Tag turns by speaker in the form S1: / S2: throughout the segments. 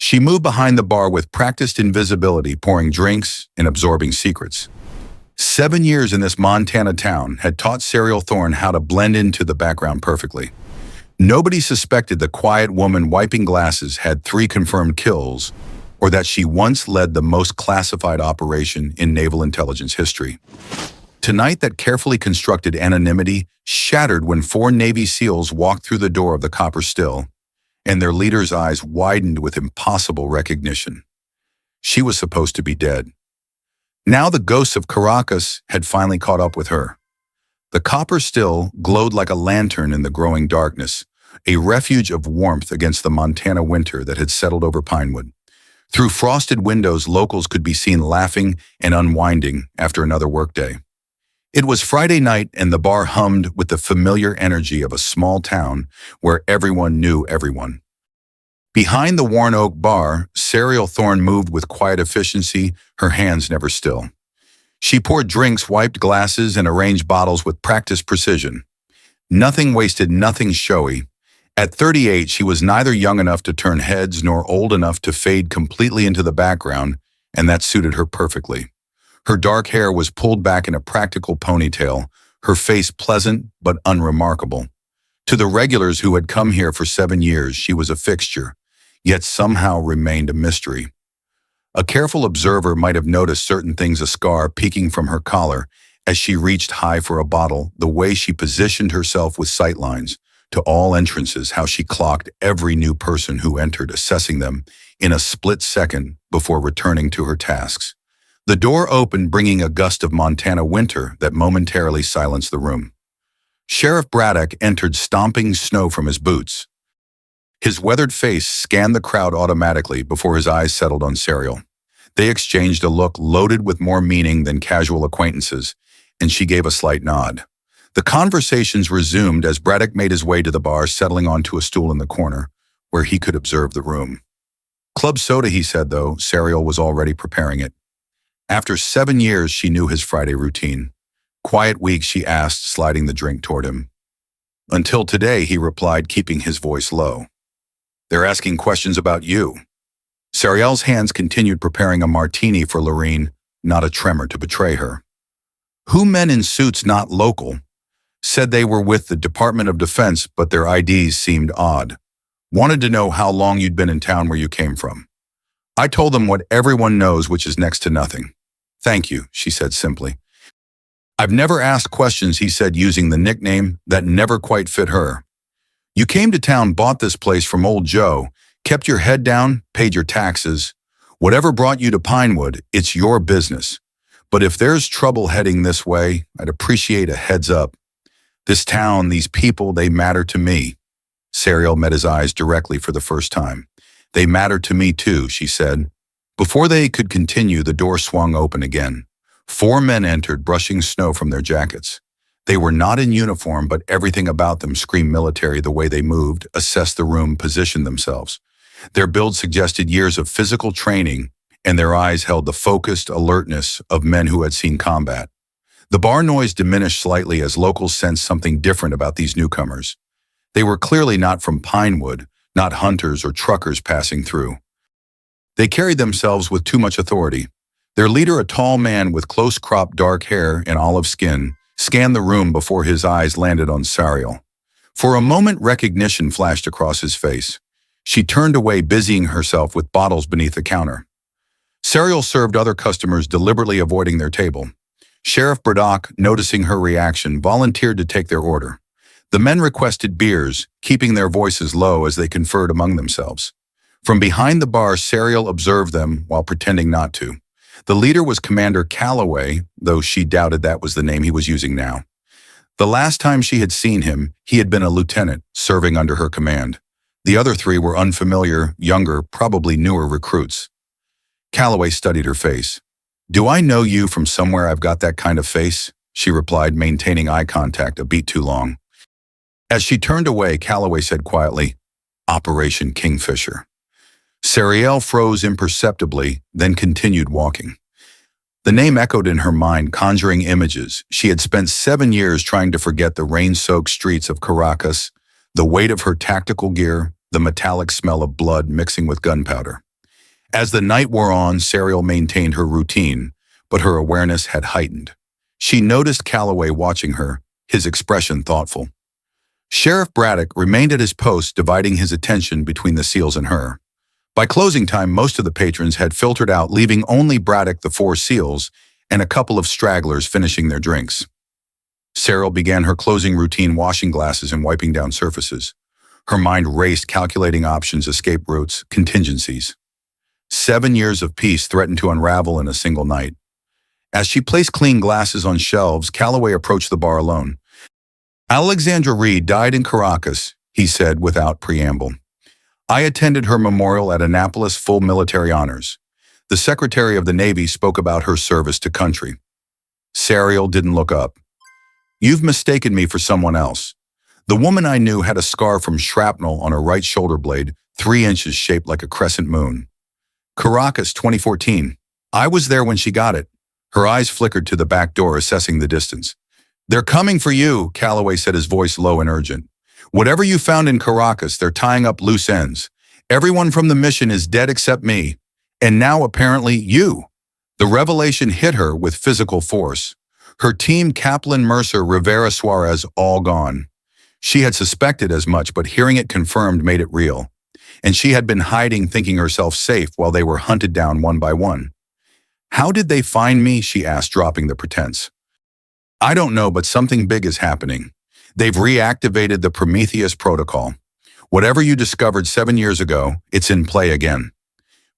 S1: She moved behind the bar with practiced invisibility, pouring drinks and absorbing secrets. 7 years in this Montana town had taught Sariel Thorne how to blend into the background perfectly. Nobody suspected the quiet woman wiping glasses had 3 confirmed kills, or that she once led the most classified operation in naval intelligence history. Tonight, that carefully constructed anonymity shattered when 4 Navy SEALs walked through the door of the Copper Still, and their leader's eyes widened with impossible recognition. She was supposed to be dead. Now the ghosts of Caracas had finally caught up with her. The Copper Still glowed like a lantern in the growing darkness, a refuge of warmth against the Montana winter that had settled over Pinewood. Through frosted windows, locals could be seen laughing and unwinding after another workday. It was Friday night, and the bar hummed with the familiar energy of a small town where everyone knew everyone. Behind the worn oak bar, Sariel Thorne moved with quiet efficiency, her hands never still. She poured drinks, wiped glasses, and arranged bottles with practiced precision. Nothing wasted, nothing showy. At 38, she was neither young enough to turn heads nor old enough to fade completely into the background, and that suited her perfectly. Her dark hair was pulled back in a practical ponytail, her face pleasant but unremarkable. To the regulars who had come here for 7 years, she was a fixture, yet somehow remained a mystery. A careful observer might have noticed certain things, a scar peeking from her collar as she reached high for a bottle, the way she positioned herself with sightlines to all entrances, how she clocked every new person who entered, assessing them in a split second before returning to her tasks. The door opened, bringing a gust of Montana winter that momentarily silenced the room. Sheriff Braddock entered, stomping snow from his boots. His weathered face scanned the crowd automatically before his eyes settled on Sariel. They exchanged a look loaded with more meaning than casual acquaintances, and she gave a slight nod. The conversations resumed as Braddock made his way to the bar, settling onto a stool in the corner, where he could observe the room. Club soda, he said, though Sariel was already preparing it. After 7 years, she knew his Friday routine. Quiet weeks, she asked, sliding the drink toward him. Until today, he replied, keeping his voice low. They're asking questions about you. Sariel's hands continued preparing a martini for Lorene, not a tremor to betray her. Who men in suits not local? Said they were with the Department of Defense, but their IDs seemed odd. Wanted to know how long you'd been in town where you came from. I told them what everyone knows, which is next to nothing. Thank you, she said simply. I've never asked questions, he said, using the nickname that never quite fit her. You came to town, bought this place from old Joe, kept your head down, paid your taxes. Whatever brought you to Pinewood, it's your business. But if there's trouble heading this way, I'd appreciate a heads up. This town, these people, they matter to me. Sariel met his eyes directly for the first time. They matter to me too, she said. Before they could continue, the door swung open again. 4 men entered, brushing snow from their jackets. They were not in uniform, but everything about them screamed military. The way they moved, assessed the room, positioned themselves. Their build suggested years of physical training, and their eyes held the focused alertness of men who had seen combat. The bar noise diminished slightly as locals sensed something different about these newcomers. They were clearly not from Pinewood, not hunters or truckers passing through. They carried themselves with too much authority. Their leader, a tall man with close-cropped dark hair and olive skin, scanned the room before his eyes landed on Sariel. For a moment, recognition flashed across his face. She turned away, busying herself with bottles beneath the counter. Sariel served other customers, deliberately avoiding their table. Sheriff Braddock, noticing her reaction, volunteered to take their order. The men requested beers, keeping their voices low as they conferred among themselves. From behind the bar, Sariel observed them while pretending not to. The leader was Commander Calloway, though she doubted that was the name he was using now. The last time she had seen him, he had been a lieutenant, serving under her command. The other 3 were unfamiliar, younger, probably newer recruits. Calloway studied her face. Do I know you from somewhere? I've got that kind of face, she replied, maintaining eye contact a beat too long. As she turned away, Calloway said quietly, Operation Kingfisher. Sariel froze imperceptibly, then continued walking. The name echoed in her mind, conjuring images. She had spent 7 years trying to forget the rain-soaked streets of Caracas, the weight of her tactical gear, the metallic smell of blood mixing with gunpowder. As the night wore on, Sariel maintained her routine, but her awareness had heightened. She noticed Calloway watching her, his expression thoughtful. Sheriff Braddock remained at his post, dividing his attention between the SEALs and her. By closing time, most of the patrons had filtered out, leaving only Braddock, the 4 SEALs, and a couple of stragglers finishing their drinks. Sariel began her closing routine, washing glasses and wiping down surfaces. Her mind raced, calculating options, escape routes, contingencies. 7 years of peace threatened to unravel in a single night. As she placed clean glasses on shelves, Calloway approached the bar alone. Alexandra Reed died in Caracas, he said without preamble. I attended her memorial at Annapolis, full military honors. The Secretary of the Navy spoke about her service to country. Sariel didn't look up. You've mistaken me for someone else. The woman I knew had a scar from shrapnel on her right shoulder blade, 3 inches, shaped like a crescent moon. Caracas, 2014. I was there when she got it. Her eyes flickered to the back door, assessing the distance. They're coming for you, Calloway said, his voice low and urgent. Whatever you found in Caracas, they're tying up loose ends. Everyone from the mission is dead except me. And now apparently you. The revelation hit her with physical force. Her team, Kaplan, Mercer, Rivera, Suarez, all gone. She had suspected as much, but hearing it confirmed made it real. And she had been hiding, thinking herself safe, while they were hunted down one by one. How did they find me? She asked, dropping the pretense. I don't know, but something big is happening. They've reactivated the Prometheus protocol. Whatever you discovered 7 years ago, it's in play again.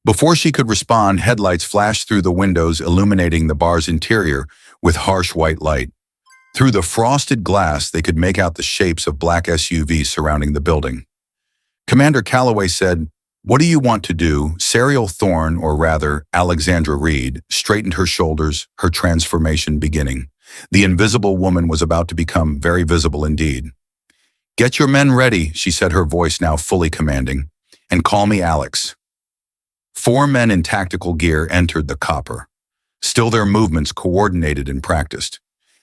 S1: Before she could respond, headlights flashed through the windows, illuminating the bar's interior with harsh white light. Through the frosted glass, they could make out the shapes of black SUVs surrounding the building. Commander Calloway said, "What do you want to do?" Sariel Thorne, or rather, Alexandra Reed, straightened her shoulders, her transformation beginning. The invisible woman was about to become very visible indeed. "Get your men ready," she said, her voice now fully commanding, "and call me Alex." 4 men in tactical gear entered the copper. Still, their movements coordinated and practiced.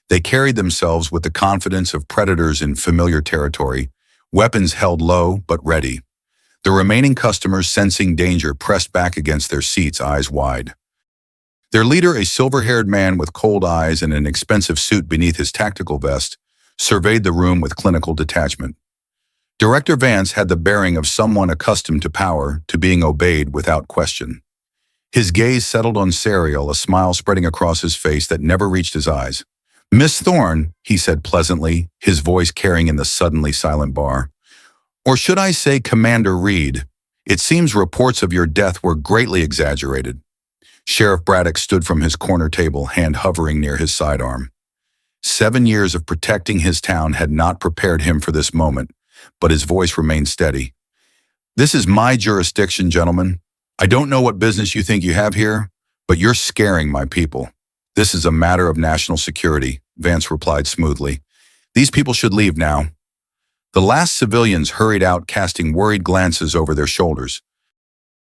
S1: They carried themselves with the confidence of predators in familiar territory, weapons held low but ready. The remaining customers, sensing danger, pressed back against their seats, eyes wide. Their leader, a silver-haired man with cold eyes and an expensive suit beneath his tactical vest, surveyed the room with clinical detachment. Director Vance had the bearing of someone accustomed to power, to being obeyed without question. His gaze settled on Sariel, a smile spreading across his face that never reached his eyes. "Miss Thorne," he said pleasantly, his voice carrying in the suddenly silent bar. "Or should I say Commander Reed? It seems reports of your death were greatly exaggerated." Sheriff Braddock stood from his corner table, hand hovering near his sidearm. 7 years of protecting his town had not prepared him for this moment, but his voice remained steady. "This is my jurisdiction, gentlemen. I don't know what business you think you have here, but you're scaring my people. This is a matter of national security," Vance replied smoothly. "These people should leave now." The last civilians hurried out, casting worried glances over their shoulders.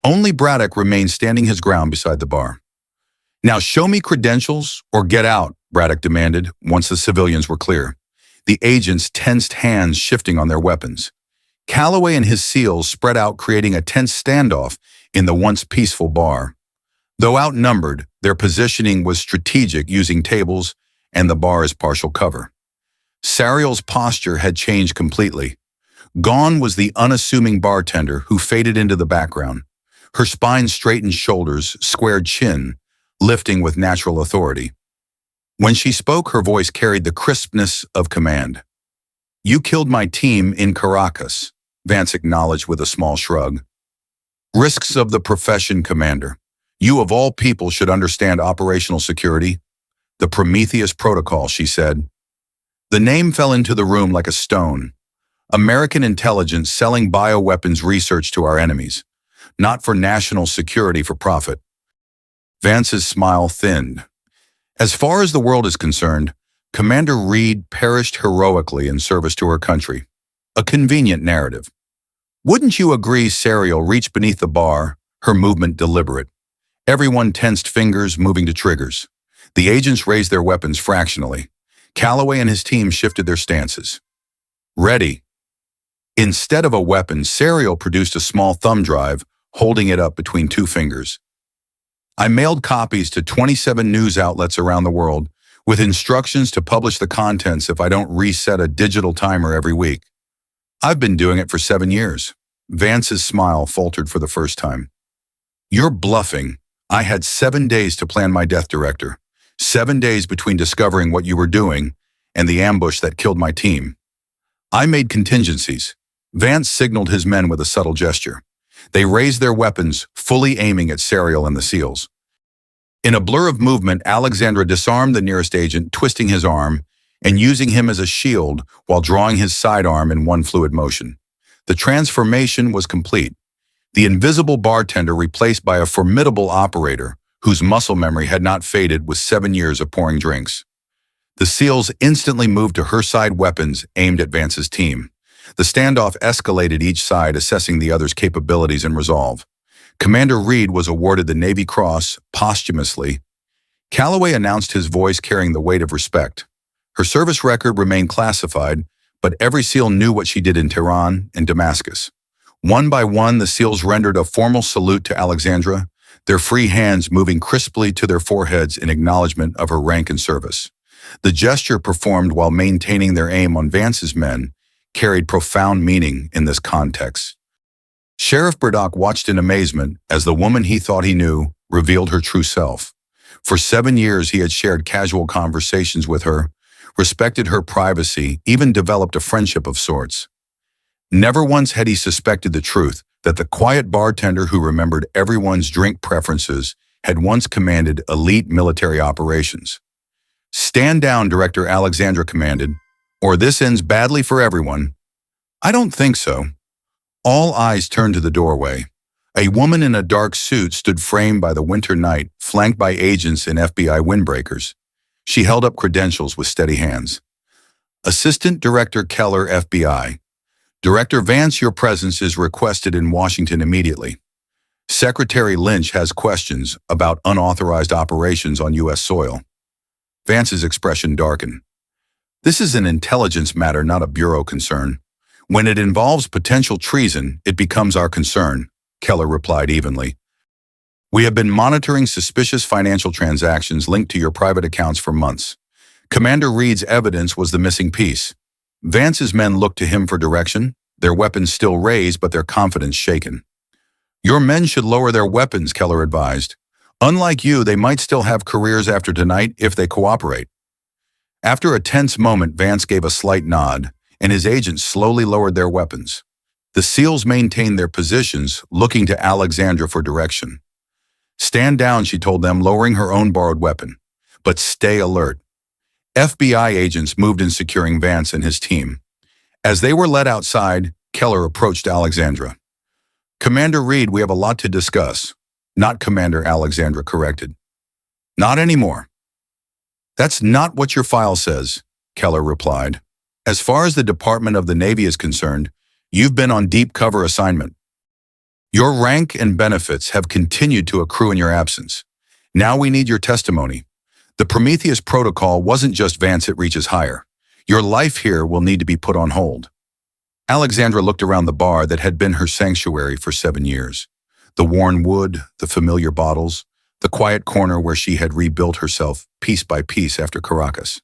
S1: Only Braddock remained standing his ground beside the bar. "Now show me credentials or get out," Braddock demanded, once the civilians were clear. The agents tensed, hands shifting on their weapons. Calloway and his SEALs spread out, creating a tense standoff in the once peaceful bar. Though outnumbered, their positioning was strategic, using tables and the bar as partial cover. Sariel's posture had changed completely. Gone was the unassuming bartender who faded into the background. Her spine straightened, shoulders, squared chin, lifting with natural authority. When she spoke, her voice carried the crispness of command. "You killed my team in Caracas," Vance acknowledged with a small shrug. "Risks of the profession, Commander. You of all people should understand operational security. The Prometheus protocol," she said. The name fell into the room like a stone. American intelligence selling bioweapons research to our enemies. Not for national security, for profit. Vance's smile thinned. As far as the world is concerned, Commander Reed perished heroically in service to her country. A convenient narrative. "Wouldn't you agree?" Sariel reached beneath the bar, her movement deliberate. Everyone tensed, fingers moving to triggers. The agents raised their weapons fractionally. Calloway and his team shifted their stances. "Ready." Instead of a weapon, Sariel produced a small thumb drive, holding it up between two fingers. I mailed copies to 27 news outlets around the world, with instructions to publish the contents if I don't reset a digital timer every week. I've been doing it for 7 years. Vance's smile faltered for the first time. You're bluffing. I had 7 days to plan my death, Director. 7 days between discovering what you were doing and the ambush that killed my team. I made contingencies. Vance signaled his men with a subtle gesture. They raised their weapons, fully aiming at Sariel and the SEALs. In a blur of movement, Alexandra disarmed the nearest agent, twisting his arm and using him as a shield while drawing his sidearm in one fluid motion. The transformation was complete. The invisible bartender replaced by a formidable operator whose muscle memory had not faded with 7 years of pouring drinks. The SEALs instantly moved to her side weapons aimed at Vance's team. The standoff escalated, each side assessing the other's capabilities and resolve. Commander Reed was awarded the Navy Cross posthumously. Calloway announced, his voice carrying the weight of respect. Her service record remained classified, but every SEAL knew what she did in Tehran and Damascus. One by one, the SEALs rendered a formal salute to Alexandra, their free hands moving crisply to their foreheads in acknowledgement of her rank and service. The gesture, performed while maintaining their aim on Vance's men, carried profound meaning in this context. Sheriff Braddock watched in amazement as the woman he thought he knew revealed her true self. For 7 years, he had shared casual conversations with her, respected her privacy, even developed a friendship of sorts. Never once had he suspected the truth, that the quiet bartender who remembered everyone's drink preferences had once commanded elite military operations. "Stand down," Director Alexandra commanded, "or this ends badly for everyone." "I don't think so." All eyes turned to the doorway. A woman in a dark suit stood framed by the winter night, flanked by agents in FBI windbreakers. She held up credentials with steady hands. "Assistant Director Keller, FBI. Director Vance, your presence is requested in Washington immediately. Secretary Lynch has questions about unauthorized operations on U.S. soil." Vance's expression darkened. "This is an intelligence matter, not a bureau concern. When it involves potential treason, it becomes our concern," Keller replied evenly. "We have been monitoring suspicious financial transactions linked to your private accounts for months. Commander Reed's evidence was the missing piece." Vance's men looked to him for direction, their weapons still raised but their confidence shaken. "Your men should lower their weapons," Keller advised. "Unlike you, they might still have careers after tonight if they cooperate." After a tense moment, Vance gave a slight nod, and his agents slowly lowered their weapons. The SEALs maintained their positions, looking to Alexandra for direction. "Stand down," she told them, lowering her own borrowed weapon. "But stay alert." FBI agents moved in, securing Vance and his team. As they were led outside, Keller approached Alexandra. "Commander Reed, we have a lot to discuss." "Not Commander," Alexandra corrected. "Not anymore." "That's not what your file says," Keller replied. "As far as the Department of the Navy is concerned, you've been on deep cover assignment. Your rank and benefits have continued to accrue in your absence. Now we need your testimony. The Prometheus Protocol wasn't just Vance, it reaches higher. Your life here will need to be put on hold." Alexandra looked around the bar that had been her sanctuary for 7 years. The worn wood, the familiar bottles, the quiet corner where she had rebuilt herself piece by piece after Caracas.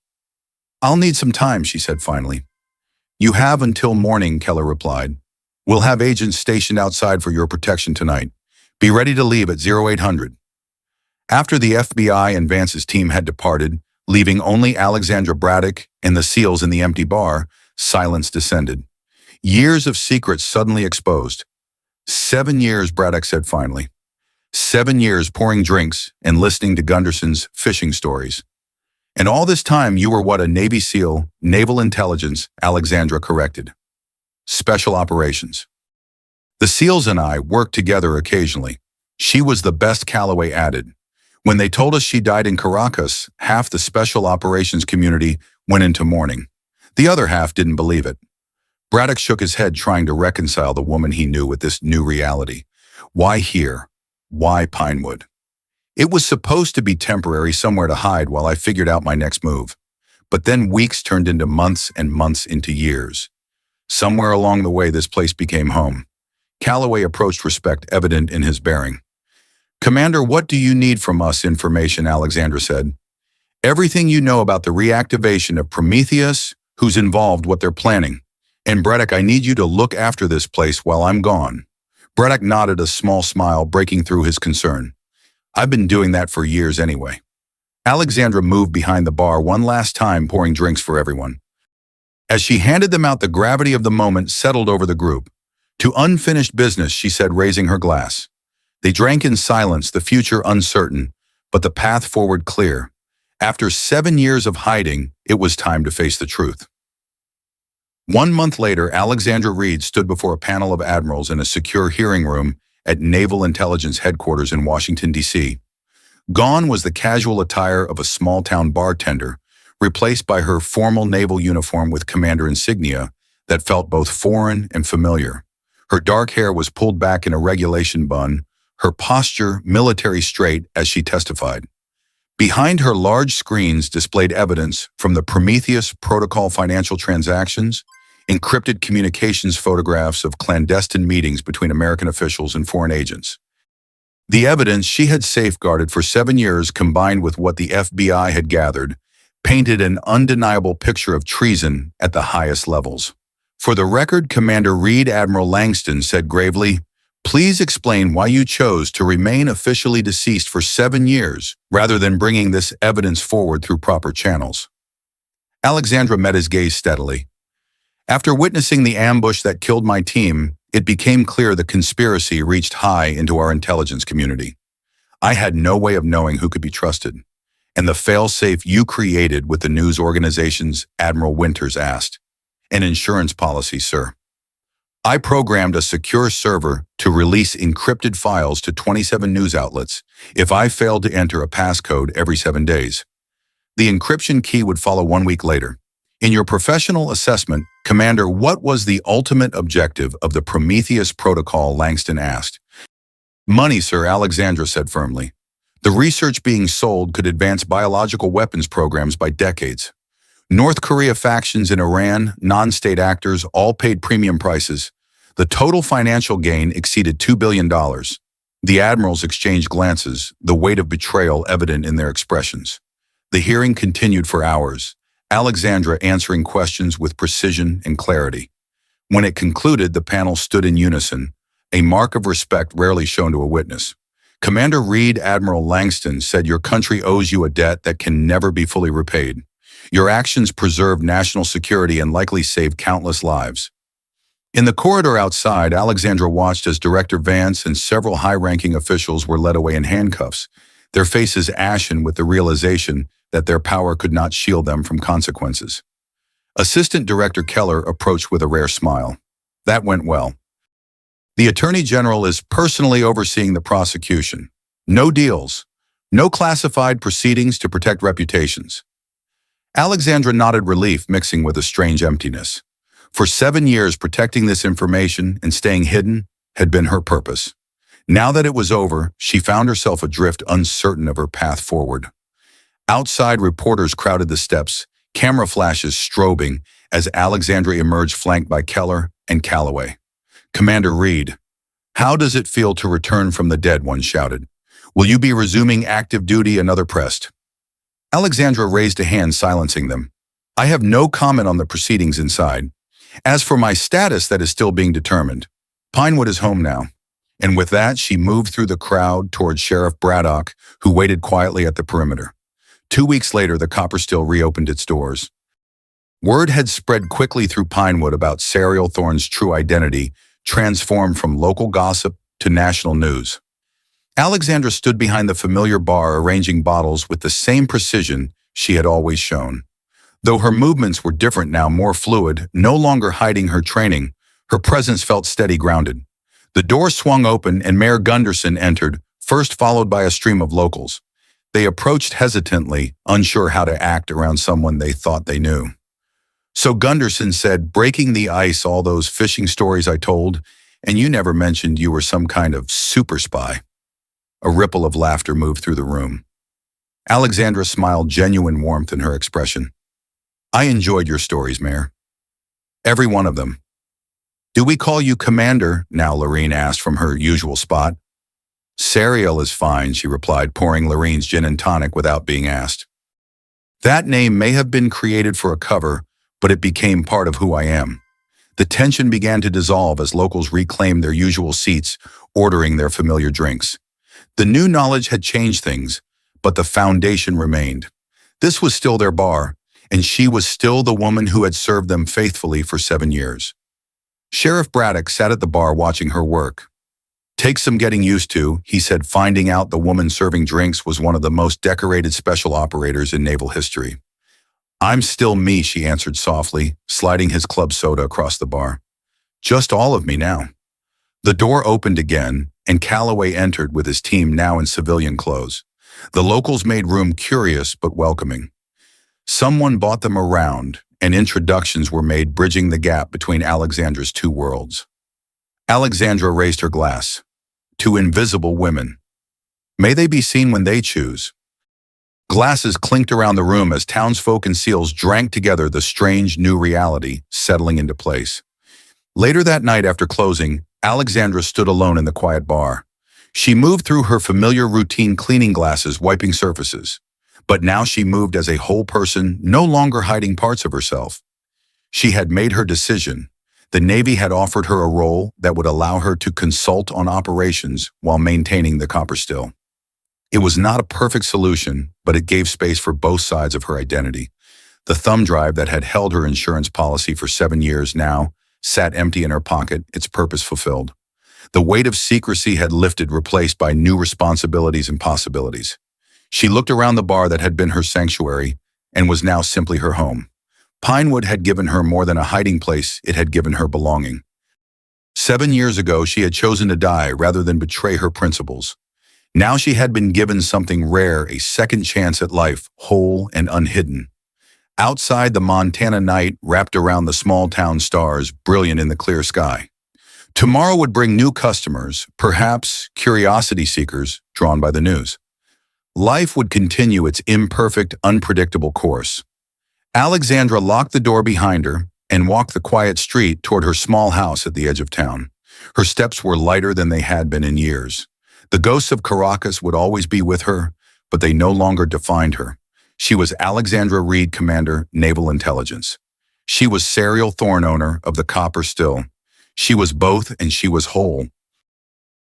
S1: "I'll need some time," she said finally. "You have until morning," Keller replied. "We'll have agents stationed outside for your protection tonight. Be ready to leave at 0800. After the FBI and Vance's team had departed, leaving only Alexandra Braddock and the SEALs in the empty bar, silence descended. Years of secrets suddenly exposed. 7 years, Braddock said finally. 7 years pouring drinks and listening to Gunderson's fishing stories. "And all this time you were what, a Navy SEAL, naval intelligence," Alexandra corrected. "Special operations." "The SEALs and I worked together occasionally." She was the best, Calloway added. "When they told us she died in Caracas, half the special operations community went into mourning. The other half didn't believe it." Braddock shook his head, trying to reconcile the woman he knew with this new reality. Why here? Why Pinewood? "It was supposed to be temporary, somewhere to hide while I figured out my next move. But then weeks turned into months and months into years. Somewhere along the way, this place became home." Calloway approached, respect evident in his bearing. "Commander, what do you need from us?" "Information," Alexandra said. "Everything you know about the reactivation of Prometheus, who's involved, what they're planning. And Braddock, I need you to look after this place while I'm gone." Braddock nodded, a small smile breaking through his concern. "I've been doing that for years anyway." Alexandra moved behind the bar one last time, pouring drinks for everyone. As she handed them out, the gravity of the moment settled over the group. "To unfinished business," she said, raising her glass. They drank in silence, the future uncertain, but the path forward clear. After 7 years of hiding, it was time to face the truth. 1 month later, Alexandra Reed stood before a panel of admirals in a secure hearing room at Naval Intelligence Headquarters in Washington, D.C. Gone was the casual attire of a small-town bartender, replaced by her formal naval uniform with commander insignia that felt both foreign and familiar. Her dark hair was pulled back in a regulation bun, her posture military straight as she testified. Behind her, large screens displayed evidence from the Prometheus Protocol, financial transactions, encrypted communications, photographs of clandestine meetings between American officials and foreign agents. The evidence she had safeguarded for 7 years, combined with what the FBI had gathered, painted an undeniable picture of treason at the highest levels. "For the record, Commander Reed," Admiral Langston said gravely, "please explain why you chose to remain officially deceased for 7 years rather than bringing this evidence forward through proper channels." Alexandra met his gaze steadily. "After witnessing the ambush that killed my team, it became clear the conspiracy reached high into our intelligence community. I had no way of knowing who could be trusted. And the fail-safe you created with the news organizations," Admiral Winters asked. "An insurance policy, sir. I programmed a secure server to release encrypted files to 27 news outlets if I failed to enter a passcode every 7 days. The encryption key would follow 1 week later. In your professional assessment, Commander, what was the ultimate objective of the Prometheus Protocol?" Langston asked. "Money, sir," Alexandra said firmly. "The research being sold could advance biological weapons programs by decades. North Korea, factions in Iran, non-state actors all paid premium prices. The total financial gain exceeded $2 billion. The admirals exchanged glances, the weight of betrayal evident in their expressions. The hearing continued for hours, Alexandra answering questions with precision and clarity. When it concluded, the panel stood in unison, a mark of respect rarely shown to a witness. "Commander Reed," Admiral Langston said, "your country owes you a debt that can never be fully repaid. Your actions preserved national security and likely saved countless lives." In the corridor outside, Alexandra watched as Director Vance and several high-ranking officials were led away in handcuffs, their faces ashen with the realization that their power could not shield them from consequences. Assistant Director Keller approached with a rare smile. "That went well. The Attorney General is personally overseeing the prosecution. No deals, no classified proceedings to protect reputations." Alexandra nodded, relief mixing with a strange emptiness. For 7 years, protecting this information and staying hidden had been her purpose. Now that it was over, she found herself adrift, uncertain of her path forward. Outside, reporters crowded the steps, camera flashes strobing as Alexandra emerged, flanked by Keller and Calloway. "Commander Reed, how does it feel to return from the dead?" one shouted. "Will you be resuming active duty?" another pressed. Alexandra raised a hand, silencing them. "I have no comment on the proceedings inside. As for my status, that is still being determined. Pinewood is home now." And with that, she moved through the crowd toward Sheriff Braddock, who waited quietly at the perimeter. 2 weeks later, the Copperstill reopened its doors. Word had spread quickly through Pinewood about Sariel Thorne's true identity, transformed from local gossip to national news. Alexandra stood behind the familiar bar, arranging bottles with the same precision she had always shown. Though her movements were different now, more fluid, no longer hiding her training, her presence felt steady, grounded. The door swung open and Mayor Gunderson entered, first followed by a stream of locals. They approached hesitantly, unsure how to act around someone they thought they knew. "So," Gunderson said, "breaking the ice, all those phishing stories I told, and you never mentioned you were some kind of super spy." A ripple of laughter moved through the room. Alexandra smiled, genuine warmth in her expression. "I enjoyed your stories, Mayor. Every one of them. "Do we call you Commander now?" Lorene asked from her usual spot. "Sariel is fine," she replied, pouring Lorene's gin and tonic without being asked. That name may have been created for a cover, but it became part of who I am. The tension began to dissolve as locals reclaimed their usual seats, ordering their familiar drinks. The new knowledge had changed things, but the foundation remained. This was still their bar, and she was still the woman who had served them faithfully for 7 years. Sheriff Braddock sat at the bar watching her work. "Takes some getting used to," he said, finding out the woman serving drinks was one of the most decorated special operators in naval history. "I'm still me," she answered softly, sliding his club soda across the bar. "Just all of me now." The door opened again, and Calloway entered with his team now in civilian clothes. The locals made room, curious but welcoming. Someone bought them around, and introductions were made, bridging the gap between Alexandra's two worlds. Alexandra raised her glass. "To invisible women. May they be seen when they choose." Glasses clinked around the room as townsfolk and seals drank together, the strange new reality settling into place. Later that night after closing, Alexandra stood alone in the quiet bar. She moved through her familiar routine, cleaning glasses, wiping surfaces. But now she moved as a whole person, no longer hiding parts of herself. She had made her decision. The Navy had offered her a role that would allow her to consult on operations while maintaining the copper still. It was not a perfect solution, but it gave space for both sides of her identity. The thumb drive that had held her insurance policy for 7 years now sat empty in her pocket, its purpose fulfilled. The weight of secrecy had lifted, replaced by new responsibilities and possibilities. She looked around the bar that had been her sanctuary and was now simply her home. Pinewood had given her more than a hiding place, it had given her belonging. 7 years ago, she had chosen to die rather than betray her principles. Now she had been given something rare, a second chance at life, whole and unhidden. Outside, the Montana night wrapped around the small town stars, brilliant in the clear sky. Tomorrow would bring new customers, perhaps curiosity seekers drawn by the news. Life would continue its imperfect, unpredictable course. Alexandra locked the door behind her and walked the quiet street toward her small house at the edge of town. Her steps were lighter than they had been in years. The ghosts of Caracas would always be with her, but they no longer defined her. She was Alexandra Reed, Commander, Naval Intelligence. She was Sariel Thorne, owner of the Copper Still. She was both, and she was whole.